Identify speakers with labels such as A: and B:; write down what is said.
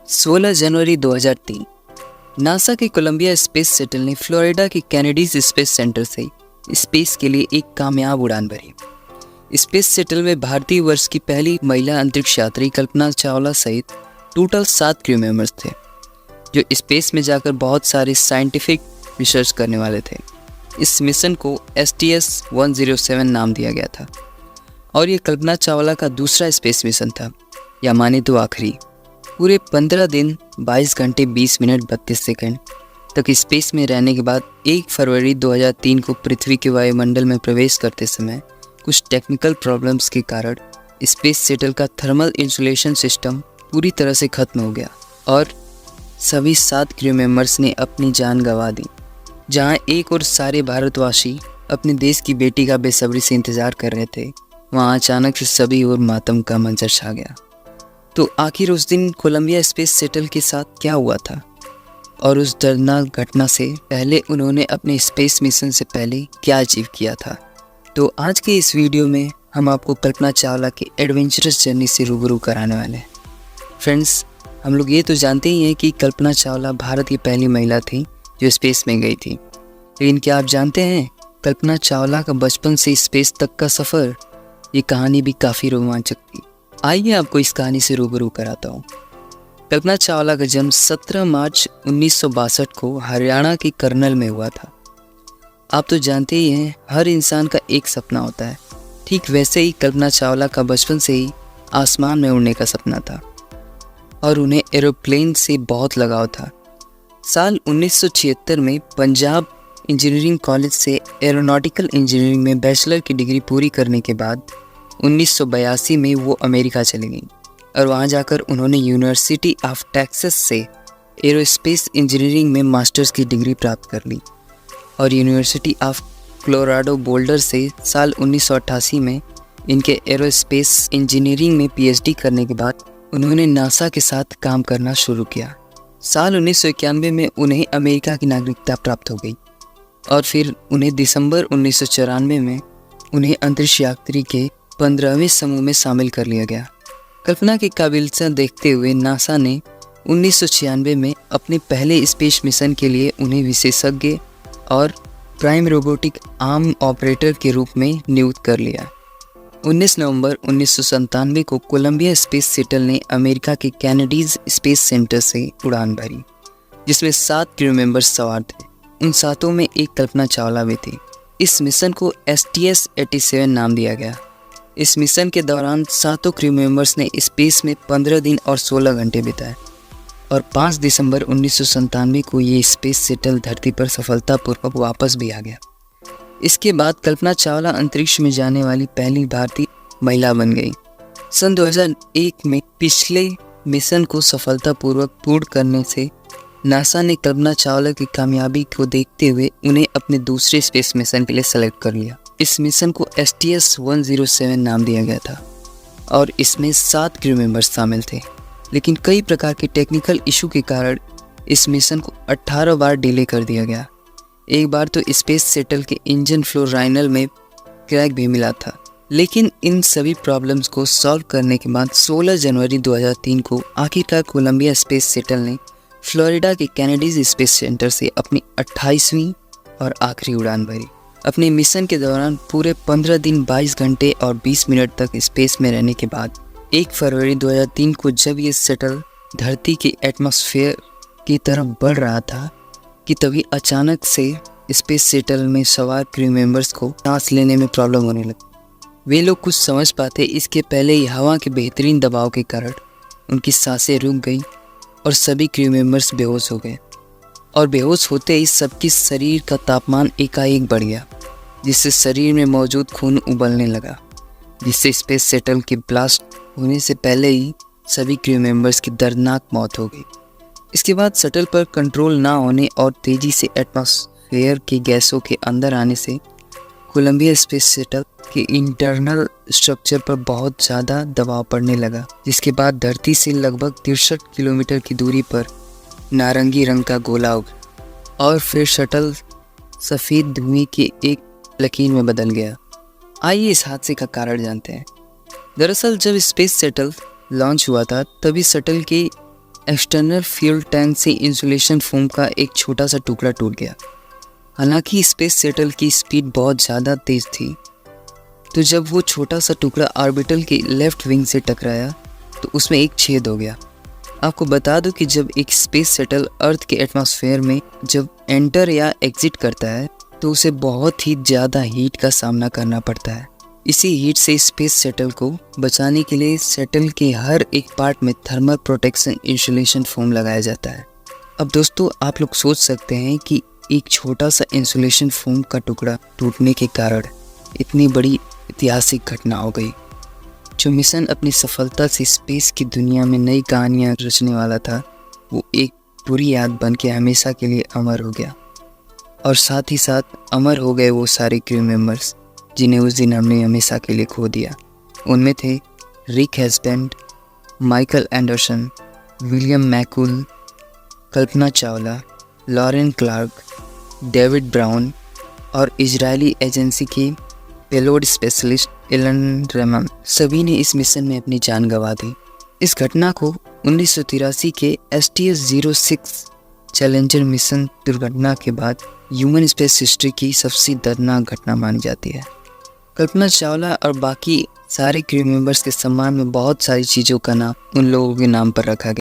A: 16 जनवरी 2003 NASA के Colombia space shuttle ने Florida के कैनेडीज स्पेस सेंटर से स्पेस के लिए एक कामयाब उड़ान भरी। स्पेस शटल में भारतीय वर्ष की पहली महिला अंतरिक्ष यात्री कल्पना चावला सहित टोटल 7 क्रू मेंबर्स थे, जो स्पेस में जाकर बहुत सारे साइंटिफिक रिसर्च करने वाले थे। इस मिशन को STS-107 नाम दिया गया था और ये कल्पना चावला का दूसरा स्पेस मिशन था, या माने तो आखिरी। पूरे 15 दिन 22 घंटे 20 मिनट 32 सेकंड तक स्पेस में रहने के बाद 1 फरवरी 2003 को पृथ्वी के वायुमंडल में प्रवेश करते समय कुछ टेक्निकल प्रॉब्लम्स के कारण स्पेस शटल का थर्मल इंसुलेशन सिस्टम पूरी तरह से खत्म हो गया और सभी 7 क्रू मेंबर्स ने अपनी जान गंवा दी। जहां एक और सारे भारतवासी अपने देश की बेटी का बेसब्री से इंतजार कर रहे थे, वहां अचानक से सभी और मातम का मंजर छा गया। तो आखिर उस दिन कोलंबिया स्पेस शटल के साथ क्या हुआ था और उस दर्दनाक घटना से पहले उन्होंने अपने स्पेस मिशन से पहले क्या अचीव किया था। तो आज के इस वीडियो में हम आपको कल्पना चावला की एडवेंचरस जर्नी से रूबरू कराने वाले हैं। फ्रेंड्स, हम लोग ये तो जानते ही हैं कि कल्पना चावला भारत की पहली महिला थी जो स्पेस में गई थी, लेकिन क्या आप जानते हैं कल्पना चावला का बचपन से स्पेस तक का सफ़र? ये कहानी भी काफ़ी रोमांचक थी। आइए आपको इस कहानी से रूबरू कराता हूँ। कल्पना चावला का जन्म 17 मार्च 1962 को हरियाणा के करनल में हुआ था। आप तो जानते ही हैं, हर इंसान का एक सपना होता है। ठीक वैसे ही कल्पना चावला का बचपन से ही आसमान में उड़ने का सपना था और उन्हें एरोप्लेन से बहुत लगाव था। साल 1976 में पंजाब इंजीनियरिंग कॉलेज से एरोनॉटिकल इंजीनियरिंग में बैचलर की डिग्री पूरी करने के बाद 1982 में वो अमेरिका चली गई और वहाँ जाकर उन्होंने यूनिवर्सिटी ऑफ टेक्सास से एरोस्पेस इंजीनियरिंग में मास्टर्स की डिग्री प्राप्त कर ली और यूनिवर्सिटी ऑफ कोलोराडो बोल्डर से साल 1988 में इनके एरोस्पेस इंजीनियरिंग में PhD करने के बाद उन्होंने नासा के साथ काम करना शुरू किया। साल 1991 में उन्हें अमेरिका की नागरिकता प्राप्त हो गई और फिर उन्हें दिसंबर 1994 में उन्हें अंतरिक्ष यात्री के 15वें समूह में शामिल कर लिया गया। कल्पना की काबिलियत देखते हुए नासा ने 1996 में अपने पहले स्पेस मिशन के लिए उन्हें विशेषज्ञ और प्राइम रोबोटिक आर्म ऑपरेटर के रूप में नियुक्त कर लिया। 19 नवंबर 1997 को कोलंबिया स्पेस शटल ने अमेरिका के कैनेडीज स्पेस सेंटर से उड़ान भरी, जिसमें 7 क्रू मेंबर्स सवार थे। उन 7 में एक कल्पना चावला भी थी। इस मिशन को STS-87 नाम दिया गया। इस मिशन के दौरान 7 क्रू मेंबर्स ने स्पेस में 15 दिन और 16 घंटे बिताए और 5 दिसंबर 1997 को ये स्पेस शटल धरती पर सफलतापूर्वक वापस भी आ गया। इसके बाद कल्पना चावला अंतरिक्ष में जाने वाली पहली भारतीय महिला बन गई। सन 2001 में पिछले मिशन को सफलतापूर्वक पूर्ण करने से नासा ने कल्पना चावला की कामयाबी को देखते हुए उन्हें अपने दूसरे स्पेस मिशन के लिए सेलेक्ट कर लिया। इस मिशन को STS-107 नाम दिया गया था और इसमें 7 क्रू मेंबर्स शामिल थे, लेकिन कई प्रकार के टेक्निकल इशू के कारण इस मिशन को 18 बार डिले कर दिया गया। एक बार तो स्पेस शटल के इंजन फ्लोराइनल में क्रैक भी मिला था, लेकिन इन सभी प्रॉब्लम्स को सॉल्व करने के बाद 16 जनवरी 2003 को आखिरकार कोलंबिया स्पेस शटल ने फ्लोरिडा के कैनेडीज स्पेस सेंटर से अपनी 28वीं और आखिरी उड़ान भरी। अपने मिशन के दौरान पूरे 15 दिन 22 घंटे और 20 मिनट तक स्पेस में रहने के बाद 1 फरवरी 2003 को जब ये शटल धरती के एटमॉस्फेयर की तरफ बढ़ रहा था कि तभी अचानक से स्पेस शटल में सवार क्रू मेंबर्स को सांस लेने में प्रॉब्लम होने लगी। वे लोग कुछ समझ पाते इसके पहले ही हवा के बेहतरीन दबाव के कारण उनकी सांसें रुक गई और सभी क्रू मेंबर्स बेहोश हो गए और बेहोश होते ही सबकी शरीर का तापमान एकाएक बढ़ गया, जिससे शरीर में मौजूद खून उबलने लगा, जिससे स्पेस शटल के ब्लास्ट होने से पहले ही सभी क्रू मेंबर्स की दर्दनाक मौत हो गई। इसके बाद शटल पर कंट्रोल ना होने और तेज़ी से एटमॉस्फेयर की गैसों के अंदर आने से कोलंबिया स्पेस शटल के इंटरनल स्ट्रक्चर पर बहुत ज़्यादा दबाव पड़ने लगा, जिसके बाद धरती से लगभग 63 किलोमीटर की दूरी पर नारंगी रंग का गोला उगा और फिर शटल सफ़ेद धुएं की एक लकीर में बदल गया। आइए इस हादसे का कारण जानते हैं। दरअसल जब स्पेस शटल लॉन्च हुआ था तभी शटल के एक्सटर्नल फ्यूल टैंक से इंसुलेशन फोम का एक छोटा सा टुकड़ा टूट गया। हालांकि स्पेस शटल की स्पीड बहुत ज़्यादा तेज़ थी, तो जब वो छोटा सा टुकड़ा ऑर्बिटल के लेफ्ट विंग से टकराया तो उसमें एक छेद हो गया। आपको बता दूं कि जब एक स्पेस शटल अर्थ के एटमॉस्फेयर में जब एंटर या एग्जिट करता है तो उसे बहुत ही ज़्यादा हीट का सामना करना पड़ता है। इसी हीट से स्पेस शटल को बचाने के लिए शटल के हर एक पार्ट में थर्मल प्रोटेक्शन इंसुलेशन फोम लगाया जाता है। अब दोस्तों, आप लोग सोच सकते हैं कि एक छोटा सा इंसुलेशन फोम का टुकड़ा टूटने के कारण इतनी बड़ी ऐतिहासिक घटना हो गई। जो मिशन अपनी सफलता से स्पेस की दुनिया में नई कहानियाँ रचने वाला था, वो एक बुरी याद बन के हमेशा के लिए अमर हो गया। और साथ ही साथ अमर हो गए वो सारे क्रू मेंबर्स जिन्हें उस दिन हमने हमेशा के लिए खो दिया। उनमें थे Rick Husband, Michael Anderson, William McCool, Kalpana Chawla, Lauren Clark, David Brown और इजरायली एजेंसी के पेलोड स्पेशलिस्ट एलन रेमन। सभी ने इस मिशन में अपनी जान गंवा दी। इस घटना को 1983 के STS-06 चैलेंजर मिशन दुर्घटना के बाद ह्यूमन स्पेस हिस्ट्री की सबसे दर्दनाक घटना मानी जाती है। कल्पना चावला और बाकी सारे क्रू मेंबर्स के सम्मान में बहुत सारी चीज़ों का नाम उन लोगों के नाम पर रखा गया।